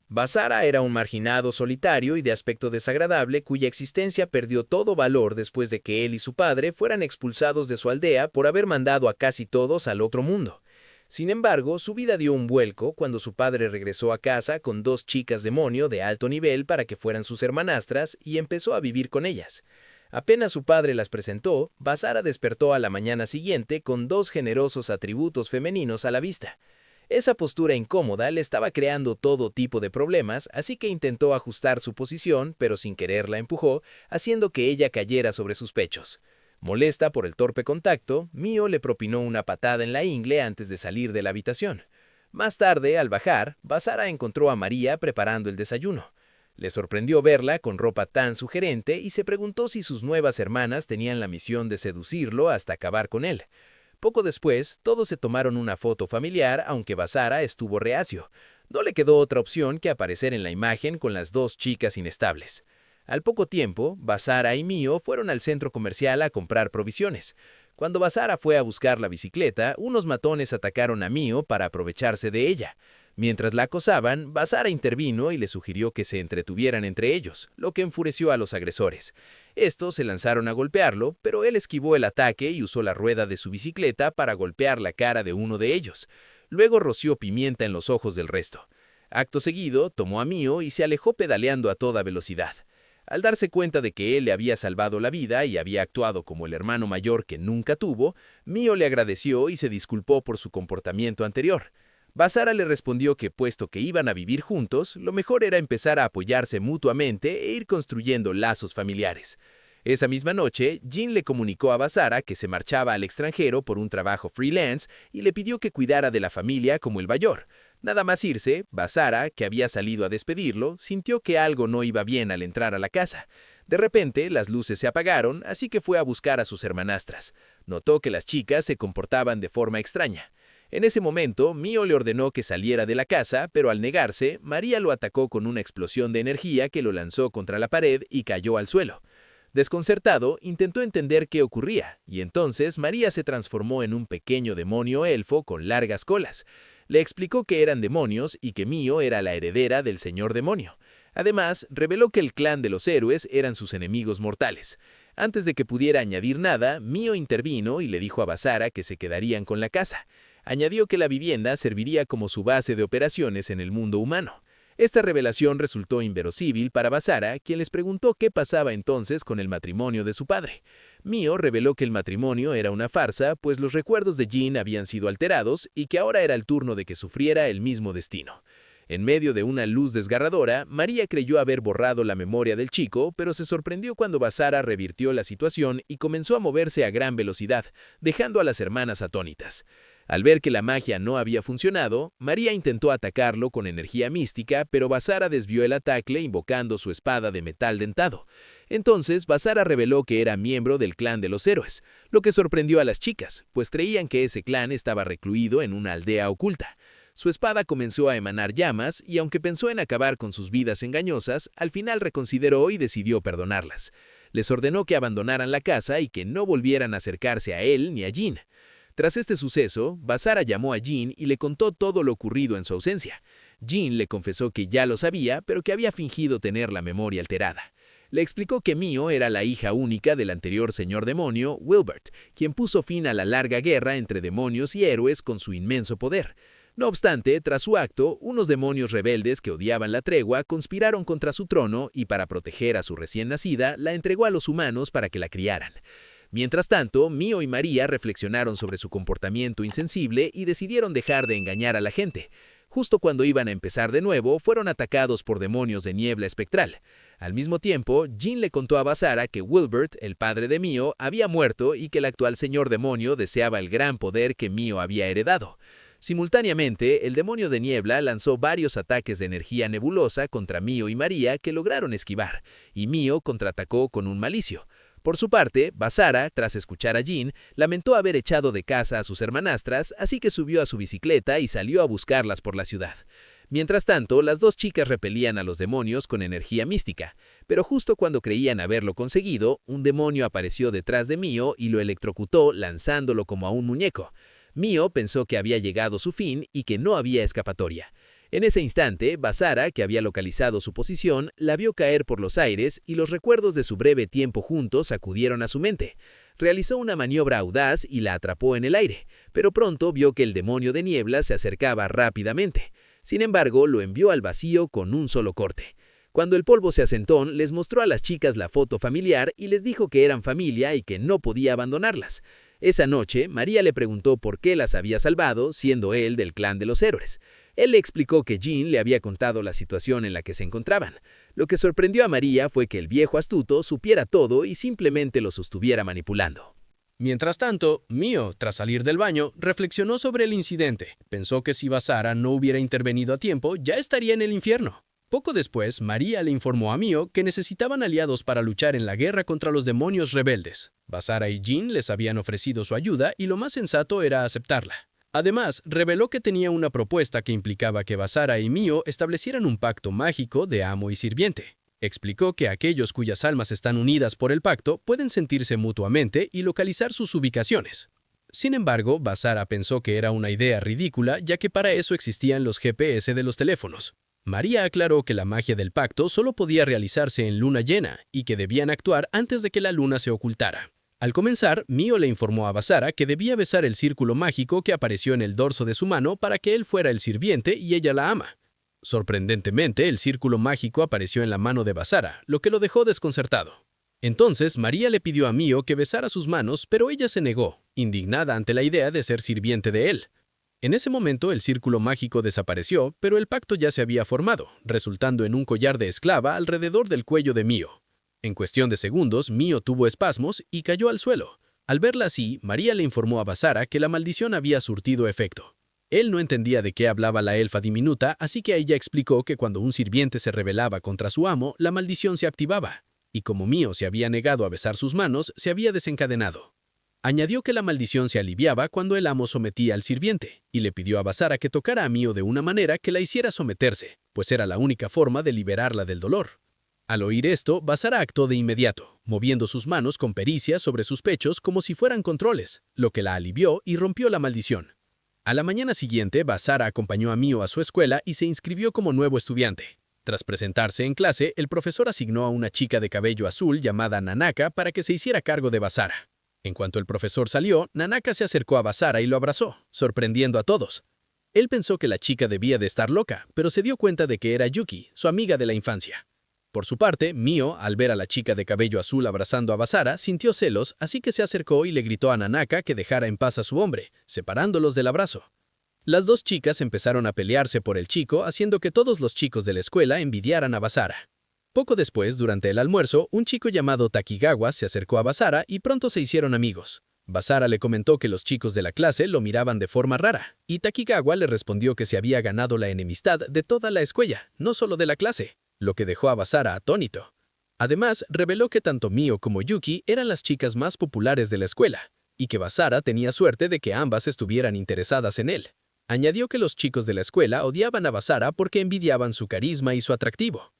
Basara era un marginado solitario y de aspecto desagradable cuya existencia perdió todo valor después de que él y su padre fueran expulsados de su aldea por haber mandado a casi todos al otro mundo. Sin embargo, su vida dio un vuelco cuando su padre regresó a casa con dos chicas demonio de alto nivel para que fueran sus hermanastras y empezó a vivir con ellas. Apenas su padre las presentó, Basara despertó a la mañana siguiente con dos generosos atributos femeninos a la vista. Esa postura incómoda le estaba creando todo tipo de problemas, así que intentó ajustar su posición, pero sin querer la empujó, haciendo que ella cayera sobre sus pechos. Molesta por el torpe contacto, Mio le propinó una patada en la ingle antes de salir de la habitación. Más tarde, al bajar, Basara encontró a María preparando el desayuno. Le sorprendió verla con ropa tan sugerente y se preguntó si sus nuevas hermanas tenían la misión de seducirlo hasta acabar con él. Poco después, todos se tomaron una foto familiar, aunque Basara estuvo reacio. No le quedó otra opción que aparecer en la imagen con las dos chicas inestables. Al poco tiempo, Basara y Mio fueron al centro comercial a comprar provisiones. Cuando Basara fue a buscar la bicicleta, unos matones atacaron a Mio para aprovecharse de ella. Mientras la acosaban, Basara intervino y le sugirió que se entretuvieran entre ellos, lo que enfureció a los agresores. Estos se lanzaron a golpearlo, pero él esquivó el ataque y usó la rueda de su bicicleta para golpear la cara de uno de ellos. Luego roció pimienta en los ojos del resto. Acto seguido, tomó a Mio y se alejó pedaleando a toda velocidad. Al darse cuenta de que él le había salvado la vida y había actuado como el hermano mayor que nunca tuvo, Mio le agradeció y se disculpó por su comportamiento anterior. Basara le respondió que, puesto que iban a vivir juntos, lo mejor era empezar a apoyarse mutuamente e ir construyendo lazos familiares. Esa misma noche, Jin le comunicó a Basara que se marchaba al extranjero por un trabajo freelance y le pidió que cuidara de la familia como el mayor. Nada más irse, Basara, que había salido a despedirlo, sintió que algo no iba bien al entrar a la casa. De repente, las luces se apagaron, así que fue a buscar a sus hermanastras. Notó que las chicas se comportaban de forma extraña. En ese momento, Mio le ordenó que saliera de la casa, pero al negarse, María lo atacó con una explosión de energía que lo lanzó contra la pared y cayó al suelo. Desconcertado, intentó entender qué ocurría, y entonces María se transformó en un pequeño demonio elfo con largas colas. Le explicó que eran demonios y que Mio era la heredera del señor demonio. Además, reveló que el clan de los héroes eran sus enemigos mortales. Antes de que pudiera añadir nada, Mio intervino y le dijo a Basara que se quedarían con la casa. Añadió que la vivienda serviría como su base de operaciones en el mundo humano. Esta revelación resultó inverosímil para Basara, quien les preguntó qué pasaba entonces con el matrimonio de su padre. Mio reveló que el matrimonio era una farsa, pues los recuerdos de Jin habían sido alterados y que ahora era el turno de que sufriera el mismo destino. En medio de una luz desgarradora, María creyó haber borrado la memoria del chico, pero se sorprendió cuando Basara revirtió la situación y comenzó a moverse a gran velocidad, dejando a las hermanas atónitas. Al ver que la magia no había funcionado, María intentó atacarlo con energía mística, pero Basara desvió el ataque invocando su espada de metal dentado. Entonces, Basara reveló que era miembro del clan de los héroes, lo que sorprendió a las chicas, pues creían que ese clan estaba recluido en una aldea oculta. Su espada comenzó a emanar llamas y aunque pensó en acabar con sus vidas engañosas, al final reconsideró y decidió perdonarlas. Les ordenó que abandonaran la casa y que no volvieran a acercarse a él ni a Jin. Tras este suceso, Basara llamó a Jin y le contó todo lo ocurrido en su ausencia. Jin le confesó que ya lo sabía, pero que había fingido tener la memoria alterada. Le explicó que Mio era la hija única del anterior señor demonio, Wilbert, quien puso fin a la larga guerra entre demonios y héroes con su inmenso poder. No obstante, tras su acto, unos demonios rebeldes que odiaban la tregua conspiraron contra su trono y para proteger a su recién nacida, la entregó a los humanos para que la criaran. Mientras tanto, Mio y María reflexionaron sobre su comportamiento insensible y decidieron dejar de engañar a la gente. Justo cuando iban a empezar de nuevo, fueron atacados por demonios de niebla espectral. Al mismo tiempo, Jin le contó a Basara que Wilbert, el padre de Mio, había muerto y que el actual señor demonio deseaba el gran poder que Mio había heredado. Simultáneamente, el demonio de niebla lanzó varios ataques de energía nebulosa contra Mio y María que lograron esquivar, y Mio contraatacó con un malicio. Por su parte, Basara, tras escuchar a Jin, lamentó haber echado de casa a sus hermanastras, así que subió a su bicicleta y salió a buscarlas por la ciudad. Mientras tanto, las dos chicas repelían a los demonios con energía mística, pero justo cuando creían haberlo conseguido, un demonio apareció detrás de Mio y lo electrocutó lanzándolo como a un muñeco. Mio pensó que había llegado su fin y que no había escapatoria. En ese instante, Basara, que había localizado su posición, la vio caer por los aires y los recuerdos de su breve tiempo juntos acudieron a su mente. Realizó una maniobra audaz y la atrapó en el aire, pero pronto vio que el demonio de niebla se acercaba rápidamente. Sin embargo, lo envió al vacío con un solo corte. Cuando el polvo se asentó, les mostró a las chicas la foto familiar y les dijo que eran familia y que no podía abandonarlas. Esa noche, María le preguntó por qué las había salvado, siendo él del clan de los héroes. Él le explicó que Jean le había contado la situación en la que se encontraban. Lo que sorprendió a María fue que el viejo astuto supiera todo y simplemente los estuviera manipulando. Mientras tanto, Mio, tras salir del baño, reflexionó sobre el incidente. Pensó que si Basara no hubiera intervenido a tiempo, ya estaría en el infierno. Poco después, María le informó a Mio que necesitaban aliados para luchar en la guerra contra los demonios rebeldes. Basara y Jean les habían ofrecido su ayuda y lo más sensato era aceptarla. Además, reveló que tenía una propuesta que implicaba que Basara y Mio establecieran un pacto mágico de amo y sirviente. Explicó que aquellos cuyas almas están unidas por el pacto pueden sentirse mutuamente y localizar sus ubicaciones. Sin embargo, Basara pensó que era una idea ridícula, ya que para eso existían los GPS de los teléfonos. María aclaró que la magia del pacto solo podía realizarse en luna llena y que debían actuar antes de que la luna se ocultara. Al comenzar, Mio le informó a Basara que debía besar el círculo mágico que apareció en el dorso de su mano para que él fuera el sirviente y ella la ama. Sorprendentemente, el círculo mágico apareció en la mano de Basara, lo que lo dejó desconcertado. Entonces, María le pidió a Mio que besara sus manos, pero ella se negó, indignada ante la idea de ser sirviente de él. En ese momento, el círculo mágico desapareció, pero el pacto ya se había formado, resultando en un collar de esclava alrededor del cuello de Mio. En cuestión de segundos, Mio tuvo espasmos y cayó al suelo. Al verla así, María le informó a Basara que la maldición había surtido efecto. Él no entendía de qué hablaba la elfa diminuta, así que ella explicó que cuando un sirviente se rebelaba contra su amo, la maldición se activaba, y como Mio se había negado a besar sus manos, se había desencadenado. Añadió que la maldición se aliviaba cuando el amo sometía al sirviente, y le pidió a Basara que tocara a Mio de una manera que la hiciera someterse, pues era la única forma de liberarla del dolor. Al oír esto, Basara actuó de inmediato, moviendo sus manos con pericia sobre sus pechos como si fueran controles, lo que la alivió y rompió la maldición. A la mañana siguiente, Basara acompañó a Mio a su escuela y se inscribió como nuevo estudiante. Tras presentarse en clase, el profesor asignó a una chica de cabello azul llamada Nanaka para que se hiciera cargo de Basara. En cuanto el profesor salió, Nanaka se acercó a Basara y lo abrazó, sorprendiendo a todos. Él pensó que la chica debía de estar loca, pero se dio cuenta de que era Yuki, su amiga de la infancia. Por su parte, Mio, al ver a la chica de cabello azul abrazando a Basara, sintió celos, así que se acercó y le gritó a Nanaka que dejara en paz a su hombre, separándolos del abrazo. Las dos chicas empezaron a pelearse por el chico, haciendo que todos los chicos de la escuela envidiaran a Basara. Poco después, durante el almuerzo, un chico llamado Takigawa se acercó a Basara y pronto se hicieron amigos. Basara le comentó que los chicos de la clase lo miraban de forma rara, y Takigawa le respondió que se había ganado la enemistad de toda la escuela, no solo de la clase, lo que dejó a Basara atónito. Además, reveló que tanto Mio como Yuki eran las chicas más populares de la escuela, y que Basara tenía suerte de que ambas estuvieran interesadas en él. Añadió que los chicos de la escuela odiaban a Basara porque envidiaban su carisma y su atractivo.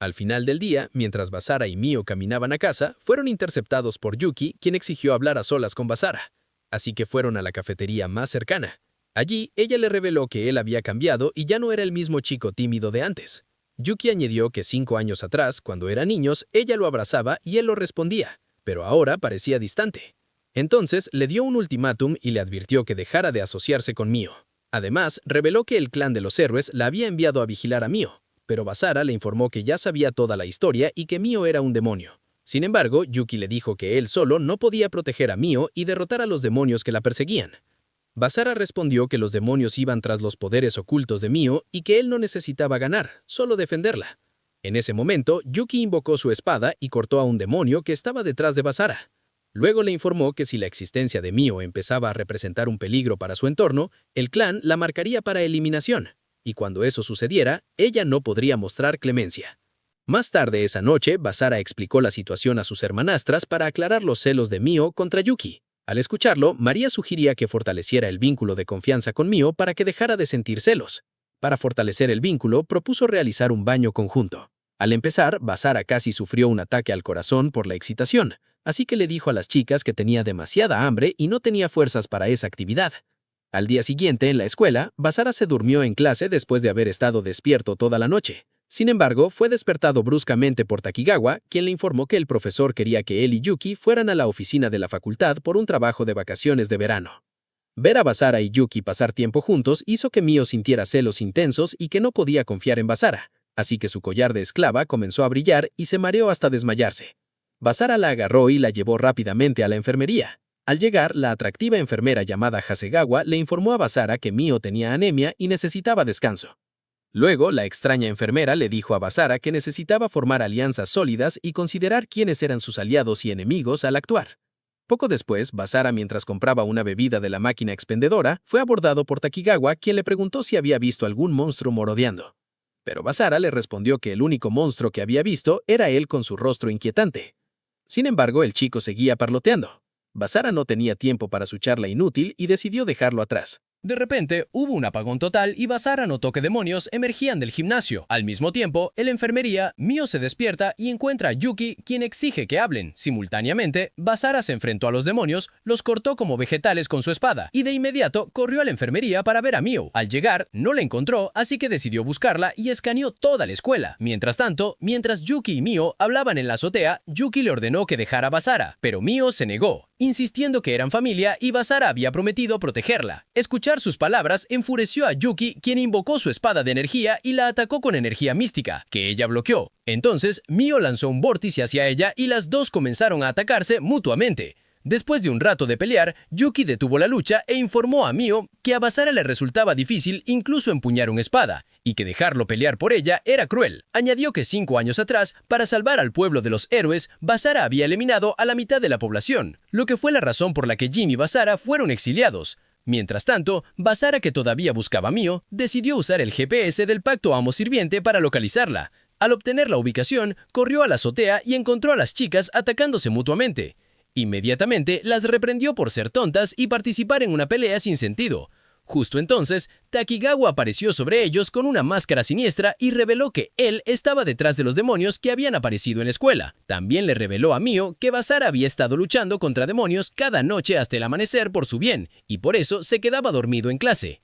Al final del día, mientras Basara y Mio caminaban a casa, fueron interceptados por Yuki, quien exigió hablar a solas con Basara. Así que fueron a la cafetería más cercana. Allí, ella le reveló que él había cambiado y ya no era el mismo chico tímido de antes. Yuki añadió que 5 años atrás, cuando eran niños, ella lo abrazaba y él lo respondía, pero ahora parecía distante. Entonces, le dio un ultimátum y le advirtió que dejara de asociarse con Mio. Además, reveló que el clan de los héroes la había enviado a vigilar a Mio, pero Basara le informó que ya sabía toda la historia y que Mio era un demonio. Sin embargo, Yuki le dijo que él solo no podía proteger a Mio y derrotar a los demonios que la perseguían. Basara respondió que los demonios iban tras los poderes ocultos de Mio y que él no necesitaba ganar, solo defenderla. En ese momento, Yuki invocó su espada y cortó a un demonio que estaba detrás de Basara. Luego le informó que si la existencia de Mio empezaba a representar un peligro para su entorno, el clan la marcaría para eliminación, y cuando eso sucediera, ella no podría mostrar clemencia. Más tarde esa noche, Basara explicó la situación a sus hermanastras para aclarar los celos de Mio contra Yuki. Al escucharlo, María sugería que fortaleciera el vínculo de confianza con Mio para que dejara de sentir celos. Para fortalecer el vínculo, propuso realizar un baño conjunto. Al empezar, Basara casi sufrió un ataque al corazón por la excitación, así que le dijo a las chicas que tenía demasiada hambre y no tenía fuerzas para esa actividad. Al día siguiente, en la escuela, Basara se durmió en clase después de haber estado despierto toda la noche. Sin embargo, fue despertado bruscamente por Takigawa, quien le informó que el profesor quería que él y Yuki fueran a la oficina de la facultad por un trabajo de vacaciones de verano. Ver a Basara y Yuki pasar tiempo juntos hizo que Mio sintiera celos intensos y que no podía confiar en Basara, así que su collar de esclava comenzó a brillar y se mareó hasta desmayarse. Basara la agarró y la llevó rápidamente a la enfermería. Al llegar, la atractiva enfermera llamada Hasegawa le informó a Basara que Mio tenía anemia y necesitaba descanso. Luego, la extraña enfermera le dijo a Basara que necesitaba formar alianzas sólidas y considerar quiénes eran sus aliados y enemigos al actuar. Poco después, Basara, mientras compraba una bebida de la máquina expendedora, fue abordado por Takigawa, quien le preguntó si había visto algún monstruo merodeando. Pero Basara le respondió que el único monstruo que había visto era él con su rostro inquietante. Sin embargo, el chico seguía parloteando. Basara no tenía tiempo para su charla inútil y decidió dejarlo atrás. De repente, hubo un apagón total y Basara notó que demonios emergían del gimnasio. Al mismo tiempo, en la enfermería, Mio se despierta y encuentra a Yuki, quien exige que hablen. Simultáneamente, Basara se enfrentó a los demonios, los cortó como vegetales con su espada y de inmediato corrió a la enfermería para ver a Mio. Al llegar, no la encontró, así que decidió buscarla y escaneó toda la escuela. Mientras tanto, mientras Yuki y Mio hablaban en la azotea, Yuki le ordenó que dejara a Basara, pero Mio se negó, insistiendo que eran familia y Basara había prometido protegerla. Escuchar sus palabras enfureció a Yuki, quien invocó su espada de energía y la atacó con energía mística, que ella bloqueó. Entonces, Mio lanzó un vórtice hacia ella y las dos comenzaron a atacarse mutuamente. Después de un rato de pelear, Yuki detuvo la lucha e informó a Mio que a Basara le resultaba difícil incluso empuñar una espada, y que dejarlo pelear por ella era cruel. Añadió que 5 años atrás, para salvar al pueblo de los héroes, Basara había eliminado a la mitad de la población, lo que fue la razón por la que Jim y Basara fueron exiliados. Mientras tanto, Basara, que todavía buscaba a Mio, decidió usar el GPS del pacto amo-sirviente para localizarla. Al obtener la ubicación, corrió a la azotea y encontró a las chicas atacándose mutuamente. Inmediatamente las reprendió por ser tontas y participar en una pelea sin sentido. Justo entonces, Takigawa apareció sobre ellos con una máscara siniestra y reveló que él estaba detrás de los demonios que habían aparecido en la escuela. También le reveló a Mio que Basara había estado luchando contra demonios cada noche hasta el amanecer por su bien, y por eso se quedaba dormido en clase.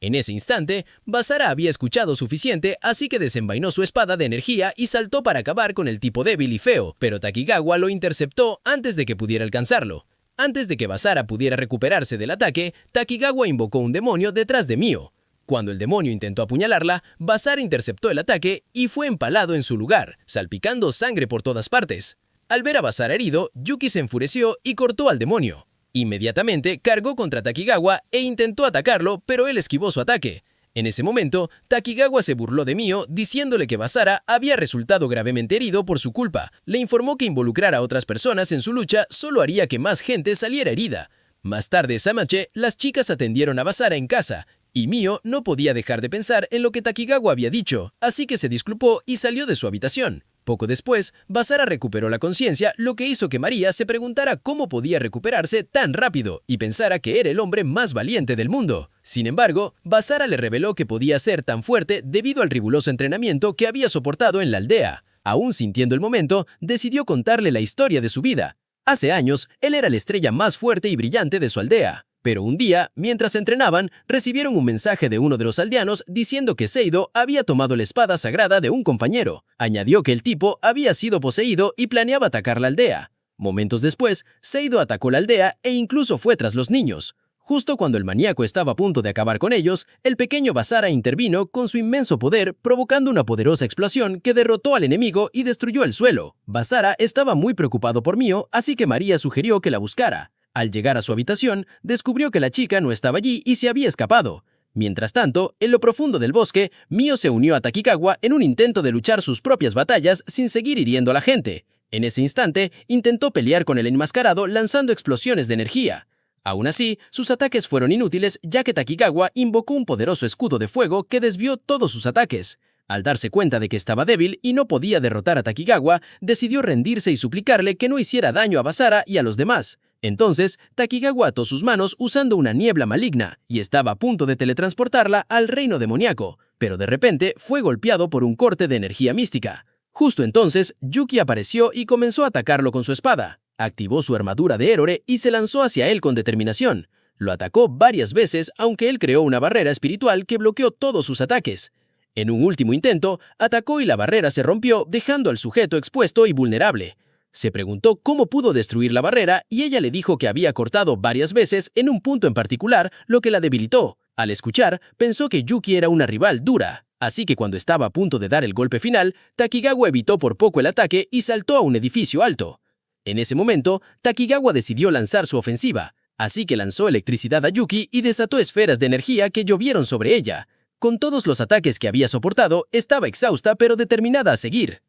En ese instante, Basara había escuchado suficiente, así que desenvainó su espada de energía y saltó para acabar con el tipo débil y feo, pero Takigawa lo interceptó antes de que pudiera alcanzarlo. Antes de que Basara pudiera recuperarse del ataque, Takigawa invocó un demonio detrás de Mio. Cuando el demonio intentó apuñalarla, Basara interceptó el ataque y fue empalado en su lugar, salpicando sangre por todas partes. Al ver a Basara herido, Yuki se enfureció y cortó al demonio. Inmediatamente cargó contra Takigawa e intentó atacarlo, pero él esquivó su ataque. En ese momento, Takigawa se burló de Mio, diciéndole que Basara había resultado gravemente herido por su culpa. Le informó que involucrar a otras personas en su lucha solo haría que más gente saliera herida. Más tarde esa noche, las chicas atendieron a Basara en casa, y Mio no podía dejar de pensar en lo que Takigawa había dicho, así que se disculpó y salió de su habitación. Poco después, Basara recuperó la conciencia, lo que hizo que María se preguntara cómo podía recuperarse tan rápido y pensara que era el hombre más valiente del mundo. Sin embargo, Basara le reveló que podía ser tan fuerte debido al riguroso entrenamiento que había soportado en la aldea. Aún sintiendo el momento, decidió contarle la historia de su vida. Hace años, él era la estrella más fuerte y brillante de su aldea. Pero un día, mientras entrenaban, recibieron un mensaje de uno de los aldeanos diciendo que Seido había tomado la espada sagrada de un compañero. Añadió que el tipo había sido poseído y planeaba atacar la aldea. Momentos después, Seido atacó la aldea e incluso fue tras los niños. Justo cuando el maníaco estaba a punto de acabar con ellos, el pequeño Basara intervino con su inmenso poder, provocando una poderosa explosión que derrotó al enemigo y destruyó el suelo. Basara estaba muy preocupado por Mio, así que María sugirió que la buscara. Al llegar a su habitación, descubrió que la chica no estaba allí y se había escapado. Mientras tanto, en lo profundo del bosque, Mio se unió a Takigawa en un intento de luchar sus propias batallas sin seguir hiriendo a la gente. En ese instante, intentó pelear con el enmascarado lanzando explosiones de energía. Aún así, sus ataques fueron inútiles ya que Takigawa invocó un poderoso escudo de fuego que desvió todos sus ataques. Al darse cuenta de que estaba débil y no podía derrotar a Takigawa, decidió rendirse y suplicarle que no hiciera daño a Basara y a los demás. Entonces, Takigawa ató sus manos usando una niebla maligna y estaba a punto de teletransportarla al reino demoníaco, pero de repente fue golpeado por un corte de energía mística. Justo entonces, Yuki apareció y comenzó a atacarlo con su espada. Activó su armadura de héroe y se lanzó hacia él con determinación. Lo atacó varias veces, aunque él creó una barrera espiritual que bloqueó todos sus ataques. En un último intento, atacó y la barrera se rompió, dejando al sujeto expuesto y vulnerable. Se preguntó cómo pudo destruir la barrera y ella le dijo que había cortado varias veces en un punto en particular, lo que la debilitó. Al escuchar, pensó que Yuki era una rival dura, así que cuando estaba a punto de dar el golpe final, Takigawa evitó por poco el ataque y saltó a un edificio alto. En ese momento, Takigawa decidió lanzar su ofensiva, así que lanzó electricidad a Yuki y desató esferas de energía que llovieron sobre ella. Con todos los ataques que había soportado, estaba exhausta pero determinada a seguir.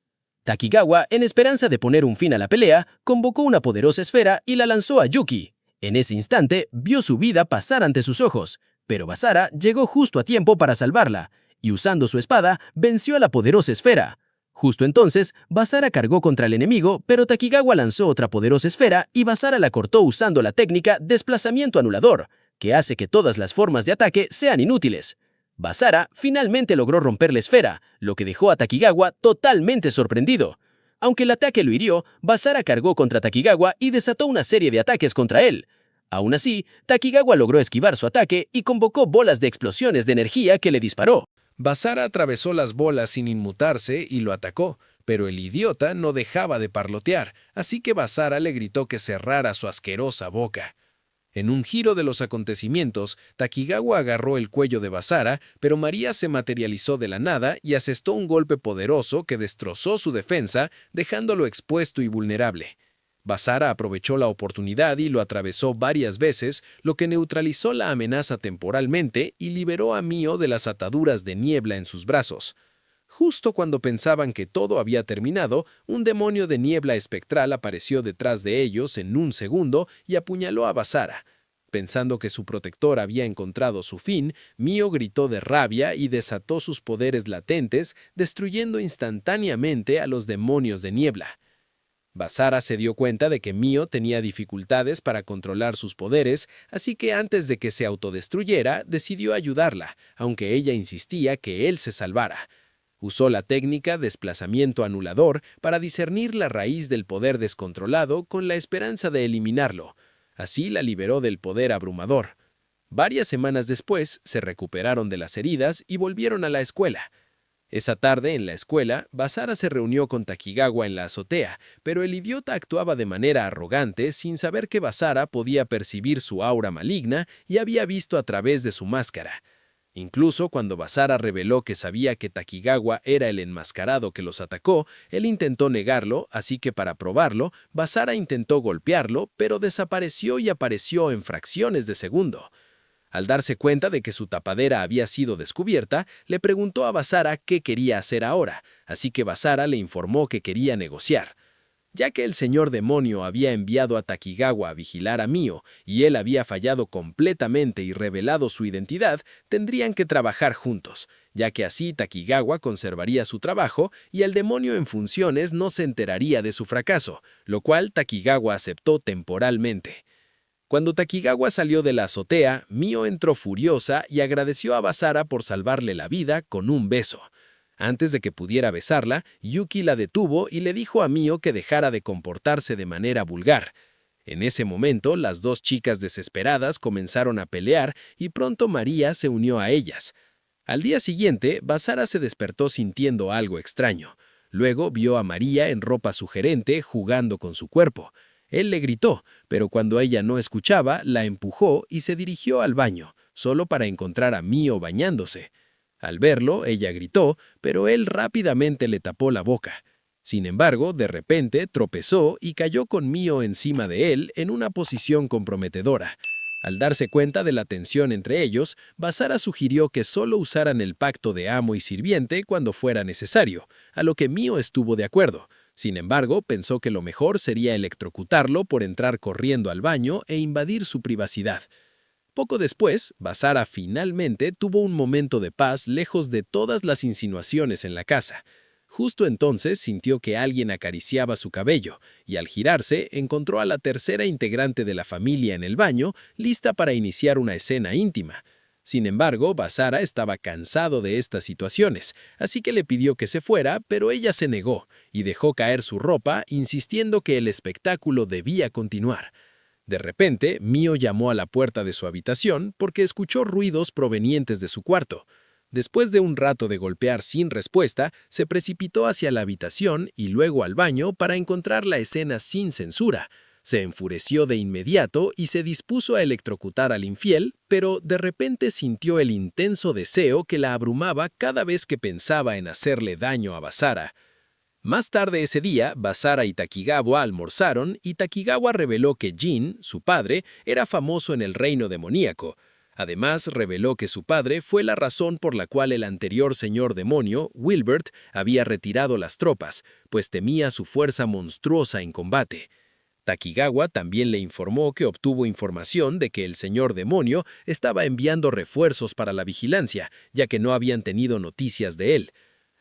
Takigawa, en esperanza de poner un fin a la pelea, convocó una poderosa esfera y la lanzó a Yuki. En ese instante, vio su vida pasar ante sus ojos, pero Basara llegó justo a tiempo para salvarla, y usando su espada, venció a la poderosa esfera. Justo entonces, Basara cargó contra el enemigo, pero Takigawa lanzó otra poderosa esfera y Basara la cortó usando la técnica desplazamiento anulador, que hace que todas las formas de ataque sean inútiles. Basara finalmente logró romper la esfera, lo que dejó a Takigawa totalmente sorprendido. Aunque el ataque lo hirió, Basara cargó contra Takigawa y desató una serie de ataques contra él. Aún así, Takigawa logró esquivar su ataque y convocó bolas de explosiones de energía que le disparó. Basara atravesó las bolas sin inmutarse y lo atacó, pero el idiota no dejaba de parlotear, así que Basara le gritó que cerrara su asquerosa boca. En un giro de los acontecimientos, Takigawa agarró el cuello de Basara, pero María se materializó de la nada y asestó un golpe poderoso que destrozó su defensa, dejándolo expuesto y vulnerable. Basara aprovechó la oportunidad y lo atravesó varias veces, lo que neutralizó la amenaza temporalmente y liberó a Mio de las ataduras de niebla en sus brazos. Justo cuando pensaban que todo había terminado, un demonio de niebla espectral apareció detrás de ellos en un segundo y apuñaló a Basara. Pensando que su protector había encontrado su fin, Mio gritó de rabia y desató sus poderes latentes, destruyendo instantáneamente a los demonios de niebla. Basara se dio cuenta de que Mio tenía dificultades para controlar sus poderes, así que antes de que se autodestruyera, decidió ayudarla, aunque ella insistía que él se salvara. Usó la técnica desplazamiento anulador para discernir la raíz del poder descontrolado con la esperanza de eliminarlo. Así la liberó del poder abrumador. Varias semanas después, se recuperaron de las heridas y volvieron a la escuela. Esa tarde, en la escuela, Basara se reunió con Takigawa en la azotea, pero el idiota actuaba de manera arrogante sin saber que Basara podía percibir su aura maligna y había visto a través de su máscara. Incluso cuando Basara reveló que sabía que Takigawa era el enmascarado que los atacó, él intentó negarlo, así que para probarlo, Basara intentó golpearlo, pero desapareció y apareció en fracciones de segundo. Al darse cuenta de que su tapadera había sido descubierta, le preguntó a Basara qué quería hacer ahora, así que Basara le informó que quería negociar. Ya que el señor demonio había enviado a Takigawa a vigilar a Mio y él había fallado completamente y revelado su identidad, tendrían que trabajar juntos, ya que así Takigawa conservaría su trabajo y el demonio en funciones no se enteraría de su fracaso, lo cual Takigawa aceptó temporalmente. Cuando Takigawa salió de la azotea, Mio entró furiosa y agradeció a Basara por salvarle la vida con un beso. Antes de que pudiera besarla, Yuki la detuvo y le dijo a Mio que dejara de comportarse de manera vulgar. En ese momento, las dos chicas desesperadas comenzaron a pelear y pronto María se unió a ellas. Al día siguiente, Basara se despertó sintiendo algo extraño. Luego vio a María en ropa sugerente jugando con su cuerpo. Él le gritó, pero cuando ella no escuchaba, la empujó y se dirigió al baño, solo para encontrar a Mio bañándose. Al verlo, ella gritó, pero él rápidamente le tapó la boca. Sin embargo, de repente tropezó y cayó con Mio encima de él en una posición comprometedora. Al darse cuenta de la tensión entre ellos, Basara sugirió que solo usaran el pacto de amo y sirviente cuando fuera necesario, a lo que Mio estuvo de acuerdo. Sin embargo, pensó que lo mejor sería electrocutarlo por entrar corriendo al baño e invadir su privacidad. Poco después, Basara finalmente tuvo un momento de paz lejos de todas las insinuaciones en la casa. Justo entonces sintió que alguien acariciaba su cabello y al girarse encontró a la tercera integrante de la familia en el baño, lista para iniciar una escena íntima. Sin embargo, Basara estaba cansado de estas situaciones, así que le pidió que se fuera, pero ella se negó y dejó caer su ropa, insistiendo que el espectáculo debía continuar. De repente, Mio llamó a la puerta de su habitación porque escuchó ruidos provenientes de su cuarto. Después de un rato de golpear sin respuesta, se precipitó hacia la habitación y luego al baño para encontrar la escena sin censura. Se enfureció de inmediato y se dispuso a electrocutar al infiel, pero de repente sintió el intenso deseo que la abrumaba cada vez que pensaba en hacerle daño a Basara. Más tarde ese día, Basara y Takigawa almorzaron y Takigawa reveló que Jin, su padre, era famoso en el reino demoníaco. Además, reveló que su padre fue la razón por la cual el anterior señor demonio, Wilbert, había retirado las tropas, pues temía su fuerza monstruosa en combate. Takigawa también le informó que obtuvo información de que el señor demonio estaba enviando refuerzos para la vigilancia, ya que no habían tenido noticias de él.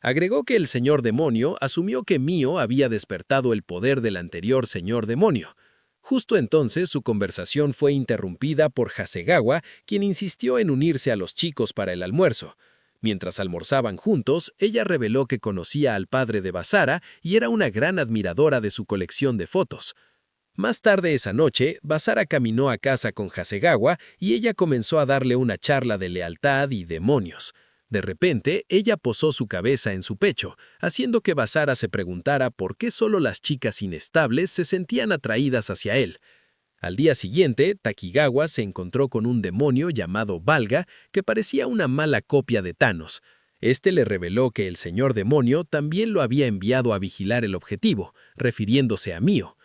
Agregó que el señor demonio asumió que Mio había despertado el poder del anterior señor demonio. Justo entonces su conversación fue interrumpida por Hasegawa, quien insistió en unirse a los chicos para el almuerzo. Mientras almorzaban juntos, ella reveló que conocía al padre de Basara y era una gran admiradora de su colección de fotos. Más tarde esa noche, Basara caminó a casa con Hasegawa y ella comenzó a darle una charla de lealtad y demonios. De repente, ella posó su cabeza en su pecho, haciendo que Basara se preguntara por qué solo las chicas inestables se sentían atraídas hacia él. Al día siguiente, Takigawa se encontró con un demonio llamado Valga que parecía una mala copia de Thanos. Este le reveló que el señor demonio también lo había enviado a vigilar el objetivo, refiriéndose a Mio.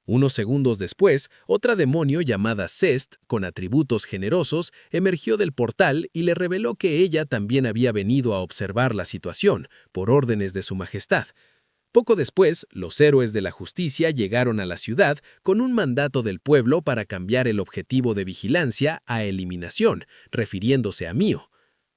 Unos segundos después, otra demonio llamada Zest, con atributos generosos, emergió del portal y le reveló que ella también había venido a observar la situación, por órdenes de su majestad. Poco después, los héroes de la justicia llegaron a la ciudad con un mandato del pueblo para cambiar el objetivo de vigilancia a eliminación, refiriéndose a Mio.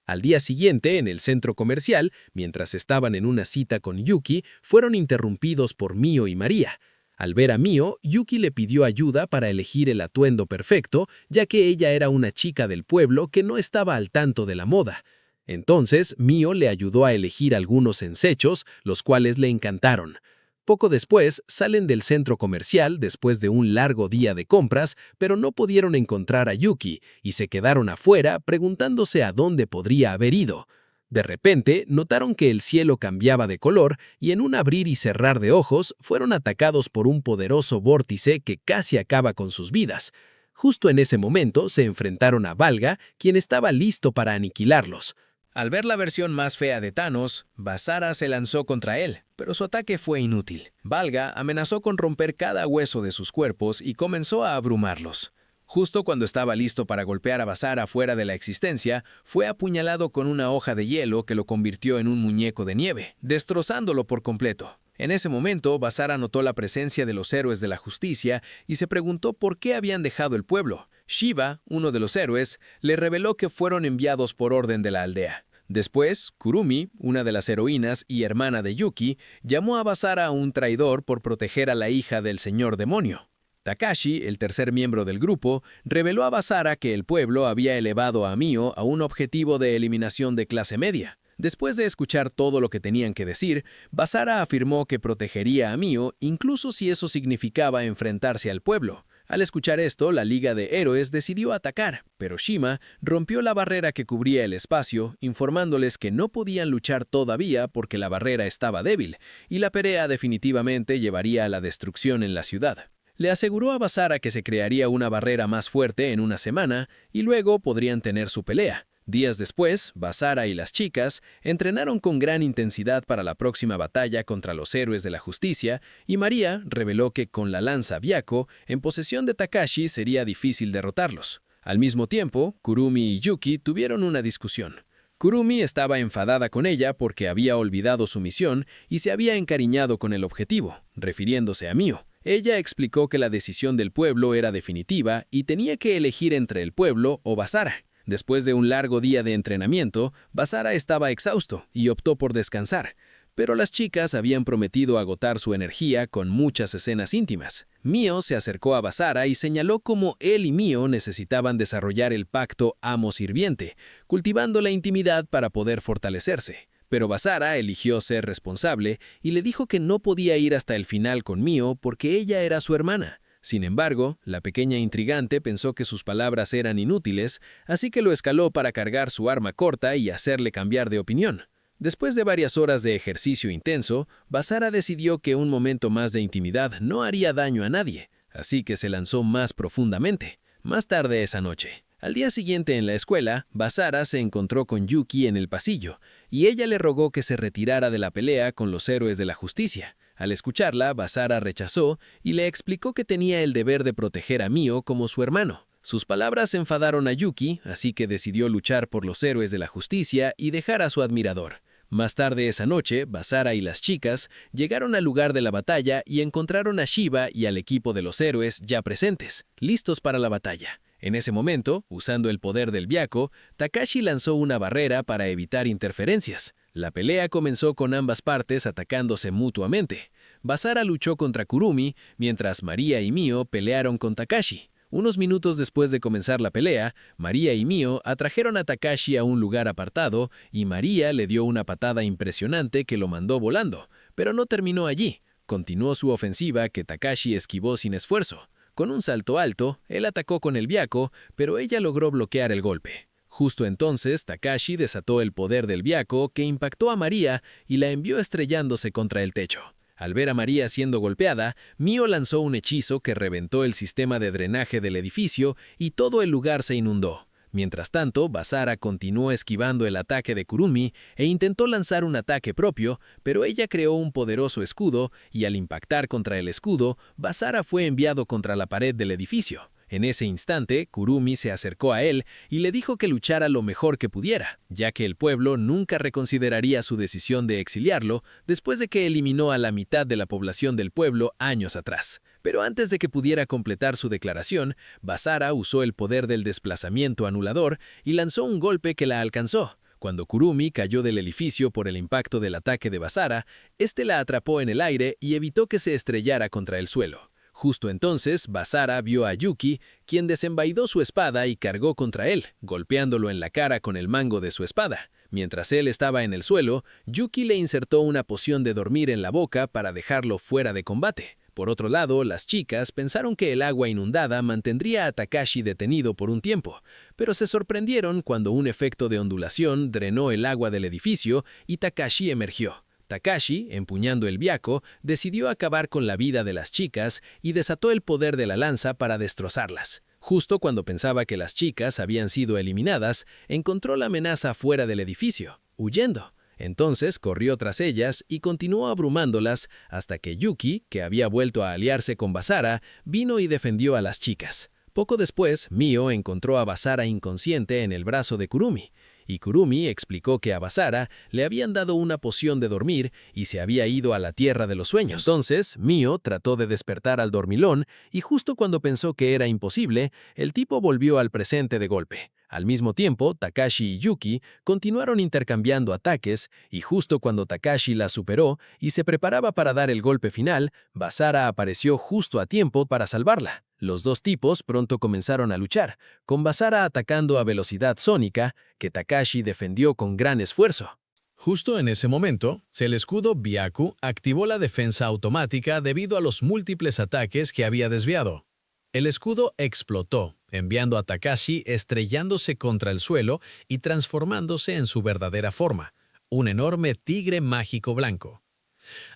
Al día siguiente, en el centro comercial, mientras estaban en una cita con Yuki, fueron interrumpidos por Mio y María. Al ver a Mio, Yuki le pidió ayuda para elegir el atuendo perfecto, ya que ella era una chica del pueblo que no estaba al tanto de la moda. Entonces, Mio le ayudó a elegir algunos ensechos, los cuales le encantaron. Poco después, salen del centro comercial después de un largo día de compras, pero no pudieron encontrar a Yuki y se quedaron afuera preguntándose a dónde podría haber ido. De repente, notaron que el cielo cambiaba de color y en un abrir y cerrar de ojos fueron atacados por un poderoso vórtice que casi acaba con sus vidas. Justo en ese momento se enfrentaron a Valga, quien estaba listo para aniquilarlos. Al ver la versión más fea de Thanos, Basara se lanzó contra él, pero su ataque fue inútil. Valga amenazó con romper cada hueso de sus cuerpos y comenzó a abrumarlos. Justo cuando estaba listo para golpear a Basara fuera de la existencia, fue apuñalado con una hoja de hielo que lo convirtió en un muñeco de nieve, destrozándolo por completo. En ese momento, Basara notó la presencia de los héroes de la justicia y se preguntó por qué habían dejado el pueblo. Shiva, uno de los héroes, le reveló que fueron enviados por orden de la aldea. Después, Kurumi, una de las heroínas y hermana de Yuki, llamó a Basara un traidor por proteger a la hija del señor demonio. Takashi, el tercer miembro del grupo, reveló a Basara que el pueblo había elevado a Mio a un objetivo de eliminación de clase media. Después de escuchar todo lo que tenían que decir, Basara afirmó que protegería a Mio incluso si eso significaba enfrentarse al pueblo. Al escuchar esto, la Liga de Héroes decidió atacar, pero Shima rompió la barrera que cubría el espacio, informándoles que no podían luchar todavía porque la barrera estaba débil, y la pelea definitivamente llevaría a la destrucción en la ciudad. Le aseguró a Basara que se crearía una barrera más fuerte en una semana y luego podrían tener su pelea. Días después, Basara y las chicas entrenaron con gran intensidad para la próxima batalla contra los héroes de la justicia y María reveló que con la lanza Byakko, en posesión de Takashi, sería difícil derrotarlos. Al mismo tiempo, Kurumi y Yuki tuvieron una discusión. Kurumi estaba enfadada con ella porque había olvidado su misión y se había encariñado con el objetivo, refiriéndose a Mio. Ella explicó que la decisión del pueblo era definitiva y tenía que elegir entre el pueblo o Basara. Después de un largo día de entrenamiento, Basara estaba exhausto y optó por descansar, pero las chicas habían prometido agotar su energía con muchas escenas íntimas. Mio se acercó a Basara y señaló cómo él y Mio necesitaban desarrollar el pacto amo-sirviente, cultivando la intimidad para poder fortalecerse. Pero Basara eligió ser responsable y le dijo que no podía ir hasta el final con Mio porque ella era su hermana. Sin embargo, la pequeña intrigante pensó que sus palabras eran inútiles, así que lo escaló para cargar su arma corta y hacerle cambiar de opinión. Después de varias horas de ejercicio intenso, Basara decidió que un momento más de intimidad no haría daño a nadie, así que se lanzó más profundamente. Más tarde esa noche, al día siguiente en la escuela, Basara se encontró con Yuki en el pasillo, y ella le rogó que se retirara de la pelea con los héroes de la justicia. Al escucharla, Basara rechazó y le explicó que tenía el deber de proteger a Mio como su hermano. Sus palabras enfadaron a Yuki, así que decidió luchar por los héroes de la justicia y dejar a su admirador. Más tarde esa noche, Basara y las chicas llegaron al lugar de la batalla y encontraron a Shiba y al equipo de los héroes ya presentes, listos para la batalla. En ese momento, usando el poder del Byaku, Takashi lanzó una barrera para evitar interferencias. La pelea comenzó con ambas partes atacándose mutuamente. Basara luchó contra Kurumi, mientras Maria y Mio pelearon con Takashi. Unos minutos después de comenzar la pelea, Maria y Mio atrajeron a Takashi a un lugar apartado y Maria le dio una patada impresionante que lo mandó volando, pero no terminó allí. Continuó su ofensiva que Takashi esquivó sin esfuerzo. Con un salto alto, él atacó con el Byaku, pero ella logró bloquear el golpe. Justo entonces, Takashi desató el poder del Byaku que impactó a Maria y la envió estrellándose contra el techo. Al ver a Maria siendo golpeada, Mio lanzó un hechizo que reventó el sistema de drenaje del edificio y todo el lugar se inundó. Mientras tanto, Basara continuó esquivando el ataque de Kurumi e intentó lanzar un ataque propio, pero ella creó un poderoso escudo y al impactar contra el escudo, Basara fue enviado contra la pared del edificio. En ese instante, Kurumi se acercó a él y le dijo que luchara lo mejor que pudiera, ya que el pueblo nunca reconsideraría su decisión de exiliarlo después de que eliminó a la mitad de la población del pueblo años atrás. Pero antes de que pudiera completar su declaración, Basara usó el poder del desplazamiento anulador y lanzó un golpe que la alcanzó. Cuando Kurumi cayó del edificio por el impacto del ataque de Basara, este la atrapó en el aire y evitó que se estrellara contra el suelo. Justo entonces, Basara vio a Yuki, quien desenvainó su espada y cargó contra él, golpeándolo en la cara con el mango de su espada. Mientras él estaba en el suelo, Yuki le insertó una poción de dormir en la boca para dejarlo fuera de combate. Por otro lado, las chicas pensaron que el agua inundada mantendría a Takashi detenido por un tiempo, pero se sorprendieron cuando un efecto de ondulación drenó el agua del edificio y Takashi emergió. Takashi, empuñando el Byaku, decidió acabar con la vida de las chicas y desató el poder de la lanza para destrozarlas. Justo cuando pensaba que las chicas habían sido eliminadas, encontró la amenaza fuera del edificio, huyendo. Entonces corrió tras ellas y continuó abrumándolas hasta que Yuki, que había vuelto a aliarse con Basara, vino y defendió a las chicas. Poco después, Mio encontró a Basara inconsciente en el brazo de Kurumi, y Kurumi explicó que a Basara le habían dado una poción de dormir y se había ido a la tierra de los sueños. Entonces, Mio trató de despertar al dormilón y justo cuando pensó que era imposible, el tipo volvió al presente de golpe. Al mismo tiempo, Takashi y Yuki continuaron intercambiando ataques y justo cuando Takashi la superó y se preparaba para dar el golpe final, Basara apareció justo a tiempo para salvarla. Los dos tipos pronto comenzaron a luchar, con Basara atacando a velocidad sónica, que Takashi defendió con gran esfuerzo. Justo en ese momento, el escudo Byaku activó la defensa automática debido a los múltiples ataques que había desviado. El escudo explotó, enviando a Takashi estrellándose contra el suelo y transformándose en su verdadera forma, un enorme tigre mágico blanco.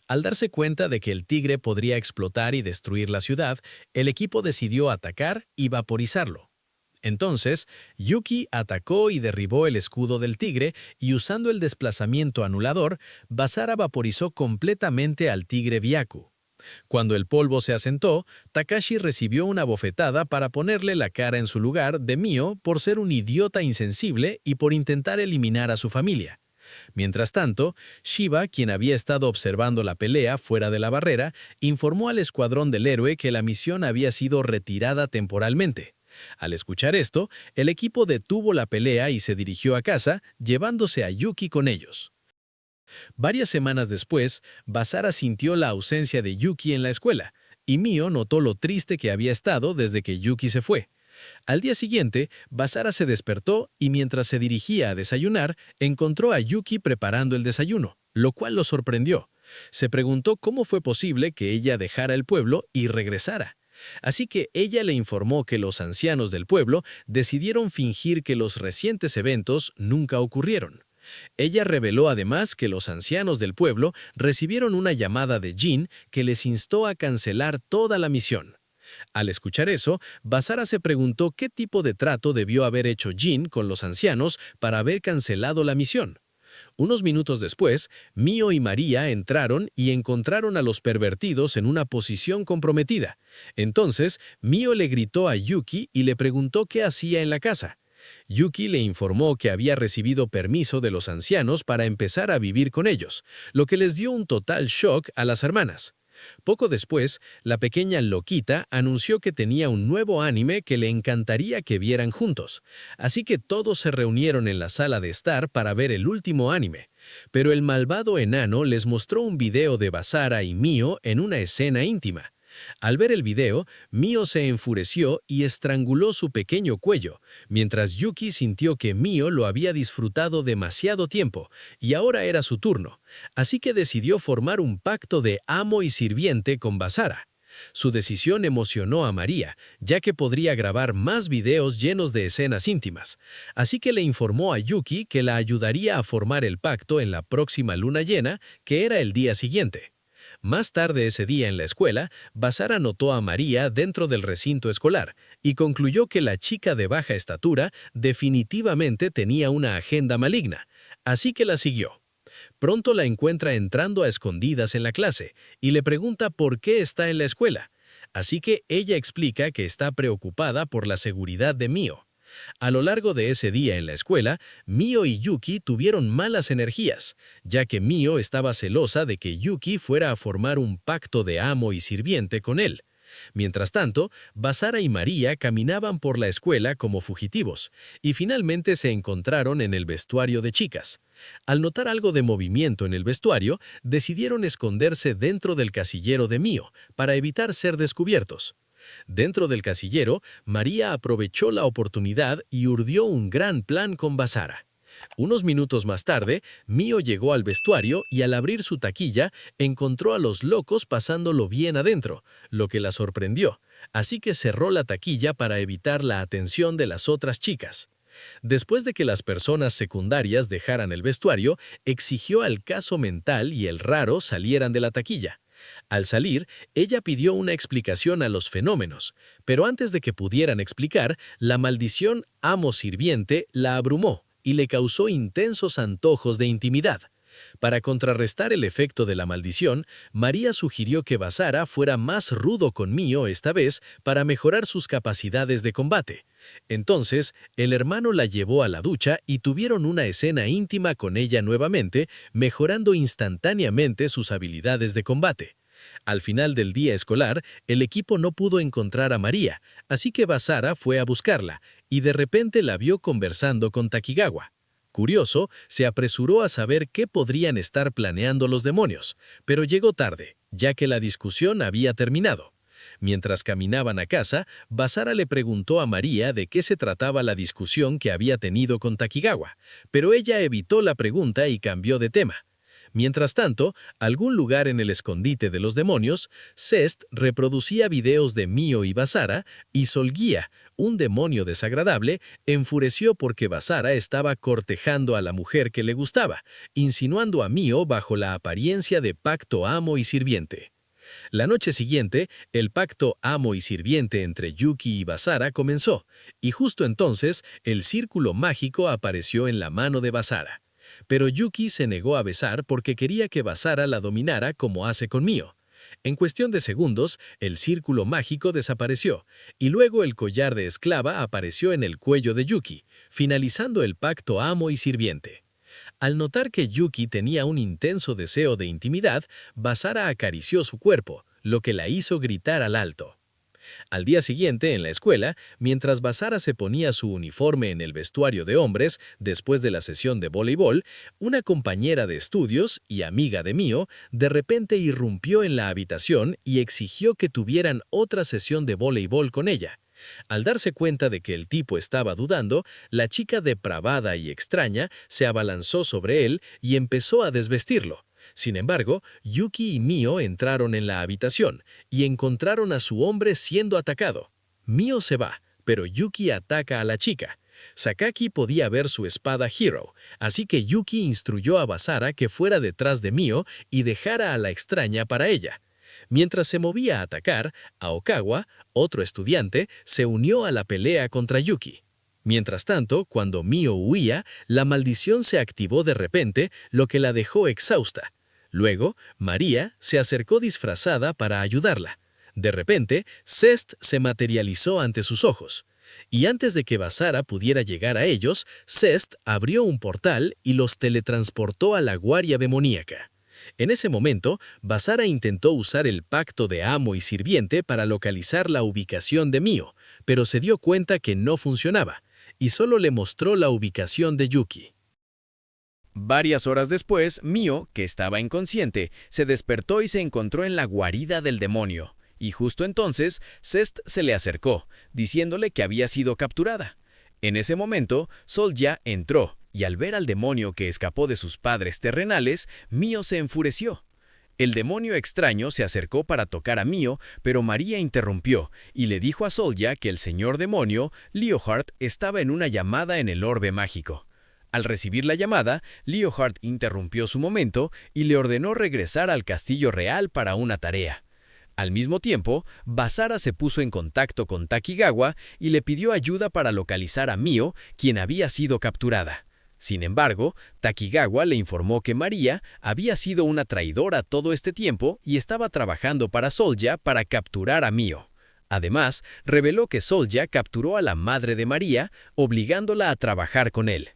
Al darse cuenta de que el tigre podría explotar y destruir la ciudad, el equipo decidió atacar y vaporizarlo. Entonces, Yuki atacó y derribó el escudo del tigre y usando el desplazamiento anulador, Basara vaporizó completamente al tigre Byaku. Cuando el polvo se asentó, Takashi recibió una bofetada para ponerle la cara en su lugar de Mio por ser un idiota insensible y por intentar eliminar a su familia. Mientras tanto, Shiba, quien había estado observando la pelea fuera de la barrera, informó al escuadrón del héroe que la misión había sido retirada temporalmente. Al escuchar esto, el equipo detuvo la pelea y se dirigió a casa, llevándose a Yuki con ellos. Varias semanas después, Basara sintió la ausencia de Yuki en la escuela, y Mio notó lo triste que había estado desde que Yuki se fue. Al día siguiente, Basara se despertó y mientras se dirigía a desayunar, encontró a Yuki preparando el desayuno, lo cual lo sorprendió. Se preguntó cómo fue posible que ella dejara el pueblo y regresara. Así que ella le informó que los ancianos del pueblo decidieron fingir que los recientes eventos nunca ocurrieron. Ella reveló además que los ancianos del pueblo recibieron una llamada de Jin que les instó a cancelar toda la misión. Al escuchar eso, Basara se preguntó qué tipo de trato debió haber hecho Jin con los ancianos para haber cancelado la misión. Unos minutos después, Mio y María entraron y encontraron a los pervertidos en una posición comprometida. Entonces, Mio le gritó a Yuki y le preguntó qué hacía en la casa. Yuki le informó que había recibido permiso de los ancianos para empezar a vivir con ellos, lo que les dio un total shock a las hermanas. Poco después, la pequeña Loquita anunció que tenía un nuevo anime que le encantaría que vieran juntos, así que todos se reunieron en la sala de estar para ver el último anime. Pero el malvado enano les mostró un video de Basara y Mio en una escena íntima. Al ver el video, Mio se enfureció y estranguló su pequeño cuello, mientras Yuki sintió que Mio lo había disfrutado demasiado tiempo y ahora era su turno, así que decidió formar un pacto de amo y sirviente con Basara. Su decisión emocionó a María, ya que podría grabar más videos llenos de escenas íntimas, así que le informó a Yuki que la ayudaría a formar el pacto en la próxima luna llena, que era el día siguiente. Más tarde ese día en la escuela, Basara notó a María dentro del recinto escolar y concluyó que la chica de baja estatura definitivamente tenía una agenda maligna, así que la siguió. Pronto la encuentra entrando a escondidas en la clase y le pregunta por qué está en la escuela, así que ella explica que está preocupada por la seguridad de Mio. A lo largo de ese día en la escuela, Mio y Yuki tuvieron malas energías, ya que Mio estaba celosa de que Yuki fuera a formar un pacto de amo y sirviente con él. Mientras tanto, Basara y María caminaban por la escuela como fugitivos, y finalmente se encontraron en el vestuario de chicas. Al notar algo de movimiento en el vestuario, decidieron esconderse dentro del casillero de Mio, para evitar ser descubiertos. Dentro del casillero, María aprovechó la oportunidad y urdió un gran plan con Basara. Unos minutos más tarde, Mio llegó al vestuario y al abrir su taquilla, encontró a los locos pasándolo bien adentro, lo que la sorprendió, así que cerró la taquilla para evitar la atención de las otras chicas. Después de que las personas secundarias dejaran el vestuario, exigió al caso mental y el raro salieran de la taquilla. Al salir, ella pidió una explicación a los fenómenos, pero antes de que pudieran explicar, la maldición amo-sirviente la abrumó y le causó intensos antojos de intimidad. Para contrarrestar el efecto de la maldición, María sugirió que Basara fuera más rudo con Mio esta vez para mejorar sus capacidades de combate. Entonces, el hermano la llevó a la ducha y tuvieron una escena íntima con ella nuevamente, mejorando instantáneamente sus habilidades de combate. Al final del día escolar, el equipo no pudo encontrar a María, así que Basara fue a buscarla, y de repente la vio conversando con Takigawa. Curioso, se apresuró a saber qué podrían estar planeando los demonios, pero llegó tarde, ya que la discusión había terminado. Mientras caminaban a casa, Basara le preguntó a María de qué se trataba la discusión que había tenido con Takigawa, pero ella evitó la pregunta y cambió de tema. Mientras tanto, algún lugar en el escondite de los demonios, Zest reproducía videos de Mio y Basara, y Solguía, un demonio desagradable, enfureció porque Basara estaba cortejando a la mujer que le gustaba, insinuando a Mio bajo la apariencia de pacto amo y sirviente. La noche siguiente, el pacto amo y sirviente entre Yuki y Basara comenzó, y justo entonces el círculo mágico apareció en la mano de Basara. Pero Yuki se negó a besar porque quería que Basara la dominara como hace con Mio. En cuestión de segundos, el círculo mágico desapareció, y luego el collar de esclava apareció en el cuello de Yuki, finalizando el pacto amo y sirviente. Al notar que Yuki tenía un intenso deseo de intimidad, Basara acarició su cuerpo, lo que la hizo gritar al alto. Al día siguiente, en la escuela, mientras Basara se ponía su uniforme en el vestuario de hombres después de la sesión de voleibol, una compañera de estudios y amiga de Mio de repente irrumpió en la habitación y exigió que tuvieran otra sesión de voleibol con ella. Al darse cuenta de que el tipo estaba dudando, la chica depravada y extraña se abalanzó sobre él y empezó a desvestirlo. Sin embargo, Yuki y Mio entraron en la habitación y encontraron a su hombre siendo atacado. Mio se va, pero Yuki ataca a la chica. Sakaki podía ver su espada Hero, así que Yuki instruyó a Basara que fuera detrás de Mio y dejara a la extraña para ella. Mientras se movía a atacar, Aokawa, otro estudiante, se unió a la pelea contra Yuki. Mientras tanto, cuando Mio huía, la maldición se activó de repente, lo que la dejó exhausta. Luego, María se acercó disfrazada para ayudarla. De repente, Zest se materializó ante sus ojos. Y antes de que Basara pudiera llegar a ellos, Zest abrió un portal y los teletransportó a la guardia demoníaca. En ese momento, Basara intentó usar el pacto de amo y sirviente para localizar la ubicación de Mio, pero se dio cuenta que no funcionaba, y solo le mostró la ubicación de Yuki. Varias horas después, Mio, que estaba inconsciente, se despertó y se encontró en la guarida del demonio. Y justo entonces, Zest se le acercó, diciéndole que había sido capturada. En ese momento, Solja entró, y al ver al demonio que escapó de sus padres terrenales, Mio se enfureció. El demonio extraño se acercó para tocar a Mio, pero María interrumpió y le dijo a Solja que el señor demonio, Leohard, estaba en una llamada en el orbe mágico. Al recibir la llamada, Leohard interrumpió su momento y le ordenó regresar al castillo real para una tarea. Al mismo tiempo, Basara se puso en contacto con Takigawa y le pidió ayuda para localizar a Mio, quien había sido capturada. Sin embargo, Takigawa le informó que María había sido una traidora todo este tiempo y estaba trabajando para Solja para capturar a Mio. Además, reveló que Solja capturó a la madre de María, obligándola a trabajar con él.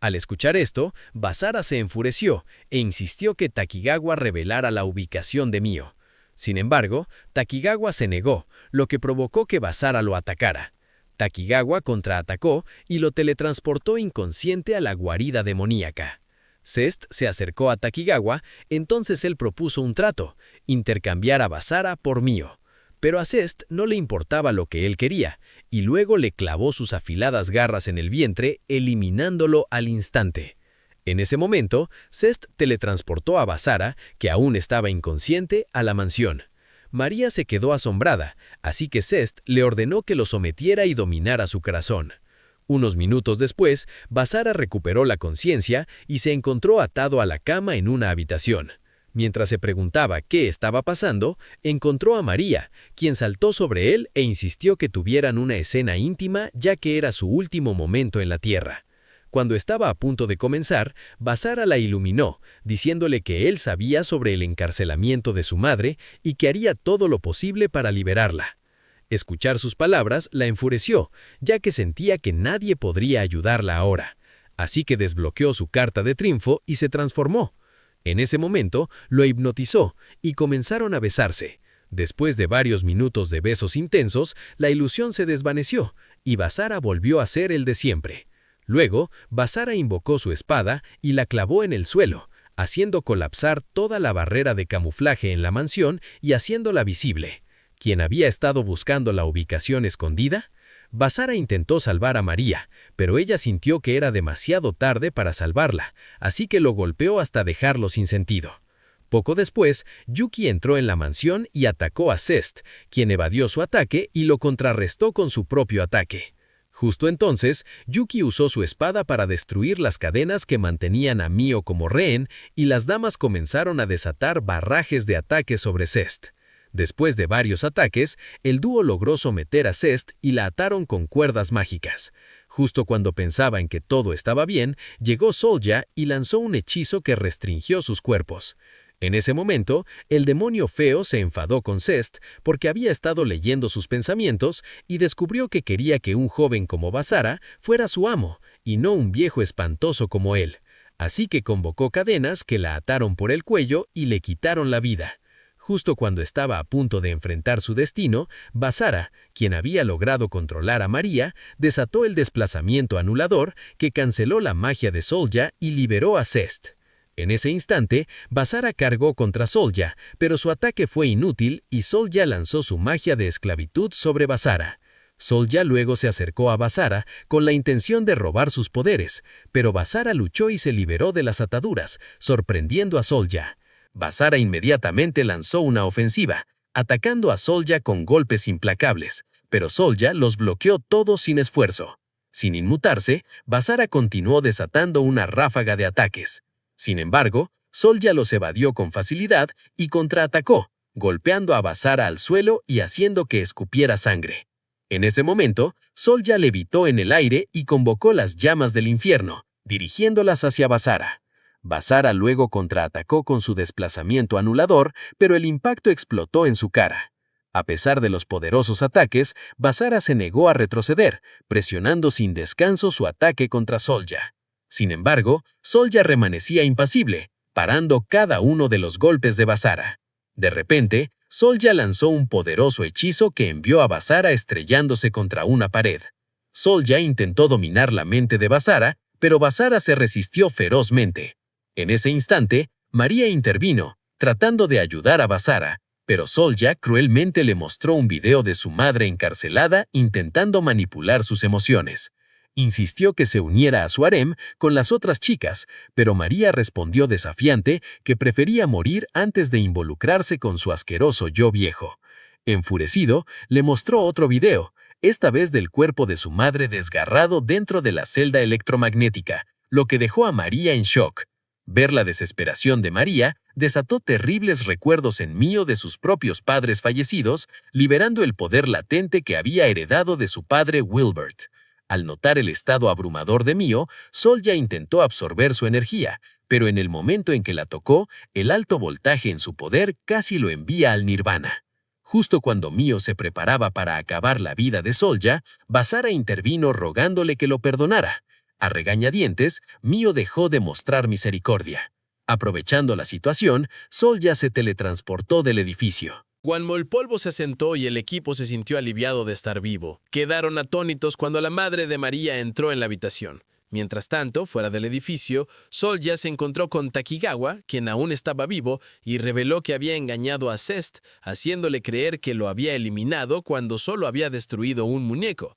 Al escuchar esto, Basara se enfureció e insistió que Takigawa revelara la ubicación de Mio. Sin embargo, Takigawa se negó, lo que provocó que Basara lo atacara. Takigawa contraatacó y lo teletransportó inconsciente a la guarida demoníaca. Zest se acercó a Takigawa, entonces él propuso un trato, intercambiar a Basara por Mio. Pero a Zest no le importaba lo que él quería, y luego le clavó sus afiladas garras en el vientre, eliminándolo al instante. En ese momento, Zest teletransportó a Basara, que aún estaba inconsciente, a la mansión. María se quedó asombrada, así que Zest le ordenó que lo sometiera y dominara su corazón. Unos minutos después, Basara recuperó la conciencia y se encontró atado a la cama en una habitación. Mientras se preguntaba qué estaba pasando, encontró a María, quien saltó sobre él e insistió que tuvieran una escena íntima ya que era su último momento en la tierra. Cuando estaba a punto de comenzar, Basara la iluminó, diciéndole que él sabía sobre el encarcelamiento de su madre y que haría todo lo posible para liberarla. Escuchar sus palabras la enfureció, ya que sentía que nadie podría ayudarla ahora. Así que desbloqueó su carta de triunfo y se transformó. En ese momento, lo hipnotizó y comenzaron a besarse. Después de varios minutos de besos intensos, la ilusión se desvaneció y Basara volvió a ser el de siempre. Luego, Basara invocó su espada y la clavó en el suelo, haciendo colapsar toda la barrera de camuflaje en la mansión y haciéndola visible. ¿Quién había estado buscando la ubicación escondida? Basara intentó salvar a María, pero ella sintió que era demasiado tarde para salvarla, así que lo golpeó hasta dejarlo sin sentido. Poco después, Yuki entró en la mansión y atacó a Zest, quien evadió su ataque y lo contrarrestó con su propio ataque. Justo entonces, Yuki usó su espada para destruir las cadenas que mantenían a Mio como rehén y las damas comenzaron a desatar barrajes de ataques sobre Zest. Después de varios ataques, el dúo logró someter a Zest y la ataron con cuerdas mágicas. Justo cuando pensaba en que todo estaba bien, llegó Solja y lanzó un hechizo que restringió sus cuerpos. En ese momento, el demonio feo se enfadó con Zest porque había estado leyendo sus pensamientos y descubrió que quería que un joven como Basara fuera su amo y no un viejo espantoso como él. Así que convocó cadenas que la ataron por el cuello y le quitaron la vida. Justo cuando estaba a punto de enfrentar su destino, Basara, quien había logrado controlar a María, desató el desplazamiento anulador que canceló la magia de Solja y liberó a Zest. En ese instante, Basara cargó contra Solja, pero su ataque fue inútil y Solja lanzó su magia de esclavitud sobre Basara. Solja luego se acercó a Basara con la intención de robar sus poderes, pero Basara luchó y se liberó de las ataduras, sorprendiendo a Solja. Basara inmediatamente lanzó una ofensiva, atacando a Solja con golpes implacables, pero Solja los bloqueó todos sin esfuerzo. Sin inmutarse, Basara continuó desatando una ráfaga de ataques. Sin embargo, Solja los evadió con facilidad y contraatacó, golpeando a Basara al suelo y haciendo que escupiera sangre. En ese momento, Solja levitó en el aire y convocó las llamas del infierno, dirigiéndolas hacia Basara. Basara luego contraatacó con su desplazamiento anulador, pero el impacto explotó en su cara. A pesar de los poderosos ataques, Basara se negó a retroceder, presionando sin descanso su ataque contra Solja. Sin embargo, Solja permanecía impasible, parando cada uno de los golpes de Basara. De repente, Solja lanzó un poderoso hechizo que envió a Basara estrellándose contra una pared. Solja intentó dominar la mente de Basara, pero Basara se resistió ferozmente. En ese instante, María intervino, tratando de ayudar a Basara, pero Solja cruelmente le mostró un video de su madre encarcelada intentando manipular sus emociones. Insistió que se uniera a su harem con las otras chicas, pero María respondió desafiante que prefería morir antes de involucrarse con su asqueroso yo viejo. Enfurecido, le mostró otro video, esta vez del cuerpo de su madre desgarrado dentro de la celda electromagnética, lo que dejó a María en shock. Ver la desesperación de María desató terribles recuerdos en Mio de sus propios padres fallecidos, liberando el poder latente que había heredado de su padre Wilbert. Al notar el estado abrumador de Mio, Solja intentó absorber su energía, pero en el momento en que la tocó, el alto voltaje en su poder casi lo envía al nirvana. Justo cuando Mio se preparaba para acabar la vida de Solja, Basara intervino rogándole que lo perdonara. A regañadientes, Mio dejó de mostrar misericordia. Aprovechando la situación, Solja se teletransportó del edificio. Cuando el polvo se asentó y el equipo se sintió aliviado de estar vivo, quedaron atónitos cuando la madre de María entró en la habitación. Mientras tanto, fuera del edificio, Solja se encontró con Takigawa, quien aún estaba vivo, y reveló que había engañado a Zest, haciéndole creer que lo había eliminado cuando solo había destruido un muñeco.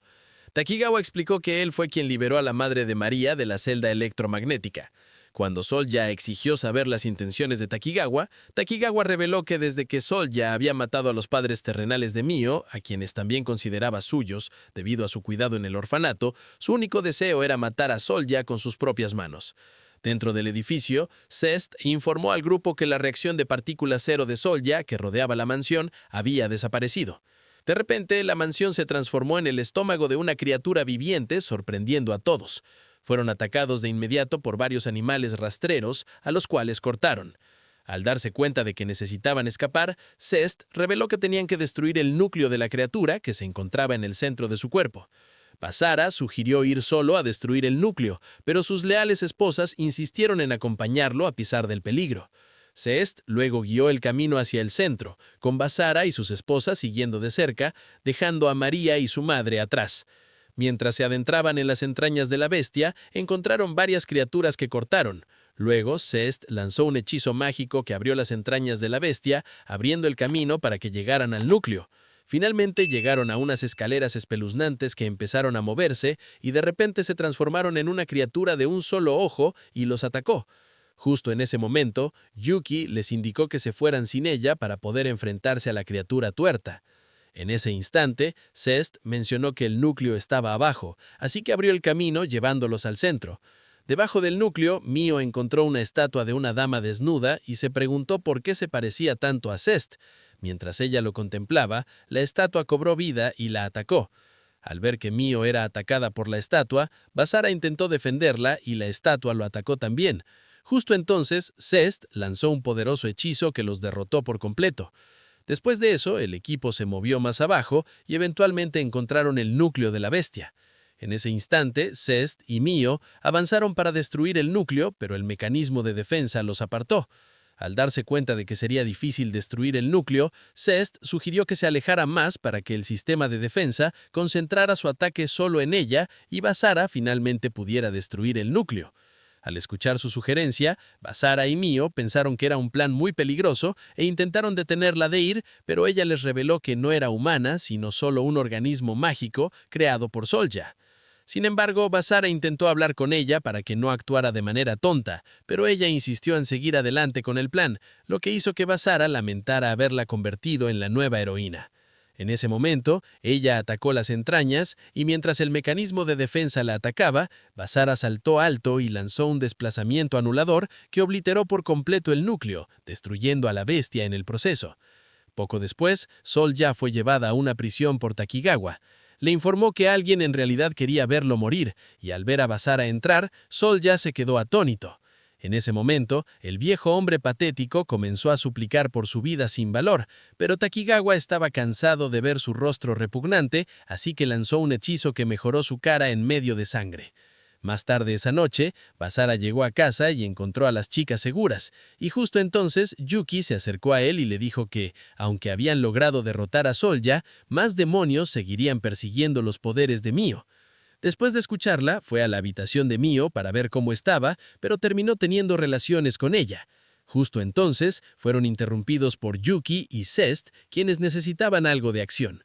Takigawa explicó que él fue quien liberó a la madre de María de la celda electromagnética. Cuando Solja exigió saber las intenciones de Takigawa, Takigawa reveló que desde que Solja había matado a los padres terrenales de Mio, a quienes también consideraba suyos debido a su cuidado en el orfanato, su único deseo era matar a Solja con sus propias manos. Dentro del edificio, Zest informó al grupo que la reacción de partícula cero de Solja, que rodeaba la mansión, había desaparecido. De repente, la mansión se transformó en el estómago de una criatura viviente, sorprendiendo a todos. Fueron atacados de inmediato por varios animales rastreros, a los cuales cortaron. Al darse cuenta de que necesitaban escapar, Zest reveló que tenían que destruir el núcleo de la criatura, que se encontraba en el centro de su cuerpo. Basara sugirió ir solo a destruir el núcleo, pero sus leales esposas insistieron en acompañarlo a pesar del peligro. Zest luego guió el camino hacia el centro, con Basara y sus esposas siguiendo de cerca, dejando a María y su madre atrás. Mientras se adentraban en las entrañas de la bestia, encontraron varias criaturas que cortaron. Luego, Zest lanzó un hechizo mágico que abrió las entrañas de la bestia, abriendo el camino para que llegaran al núcleo. Finalmente llegaron a unas escaleras espeluznantes que empezaron a moverse y de repente se transformaron en una criatura de un solo ojo y los atacó. Justo en ese momento, Yuki les indicó que se fueran sin ella para poder enfrentarse a la criatura tuerta. En ese instante, Zest mencionó que el núcleo estaba abajo, así que abrió el camino llevándolos al centro. Debajo del núcleo, Mio encontró una estatua de una dama desnuda y se preguntó por qué se parecía tanto a Zest. Mientras ella lo contemplaba, la estatua cobró vida y la atacó. Al ver que Mio era atacada por la estatua, Basara intentó defenderla y la estatua lo atacó también. Justo entonces, Zest lanzó un poderoso hechizo que los derrotó por completo. Después de eso, el equipo se movió más abajo y eventualmente encontraron el núcleo de la bestia. En ese instante, Zest y Mio avanzaron para destruir el núcleo, pero el mecanismo de defensa los apartó. Al darse cuenta de que sería difícil destruir el núcleo, Zest sugirió que se alejara más para que el sistema de defensa concentrara su ataque solo en ella y Basara finalmente pudiera destruir el núcleo. Al escuchar su sugerencia, Basara y Mio pensaron que era un plan muy peligroso e intentaron detenerla de ir, pero ella les reveló que no era humana, sino solo un organismo mágico creado por Solja. Sin embargo, Basara intentó hablar con ella para que no actuara de manera tonta, pero ella insistió en seguir adelante con el plan, lo que hizo que Basara lamentara haberla convertido en la nueva heroína. En ese momento, ella atacó las entrañas y mientras el mecanismo de defensa la atacaba, Basara saltó alto y lanzó un desplazamiento anulador que obliteró por completo el núcleo, destruyendo a la bestia en el proceso. Poco después, Sol-Ya fue llevada a una prisión por Takigawa. Le informó que alguien en realidad quería verlo morir, y al ver a Basara entrar, Sol-Ya se quedó atónito. En ese momento, el viejo hombre patético comenzó a suplicar por su vida sin valor, pero Takigawa estaba cansado de ver su rostro repugnante, así que lanzó un hechizo que mejoró su cara en medio de sangre. Más tarde esa noche, Basara llegó a casa y encontró a las chicas seguras, y justo entonces Yuki se acercó a él y le dijo que, aunque habían logrado derrotar a Sol-Ya, más demonios seguirían persiguiendo los poderes de Mio. Después de escucharla, fue a la habitación de Mio para ver cómo estaba, pero terminó teniendo relaciones con ella. Justo entonces, fueron interrumpidos por Yuki y Zest, quienes necesitaban algo de acción.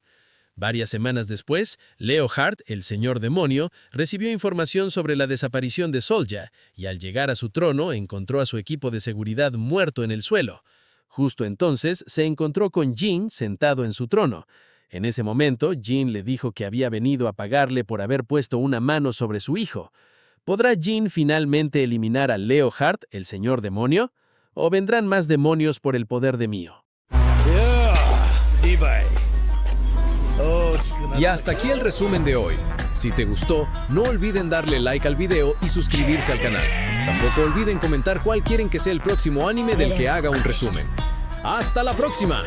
Varias semanas después, Leonhard, el señor demonio, recibió información sobre la desaparición de Sol-Ya, y al llegar a su trono encontró a su equipo de seguridad muerto en el suelo. Justo entonces, se encontró con Jin sentado en su trono. En ese momento, Jin le dijo que había venido a pagarle por haber puesto una mano sobre su hijo. ¿Podrá Jin finalmente eliminar a Leonhard, el señor demonio? ¿O vendrán más demonios por el poder de Mio? Y hasta aquí el resumen de hoy. Si te gustó, no olviden darle like al video y suscribirse al canal. Tampoco olviden comentar cuál quieren que sea el próximo anime del que haga un resumen. ¡Hasta la próxima!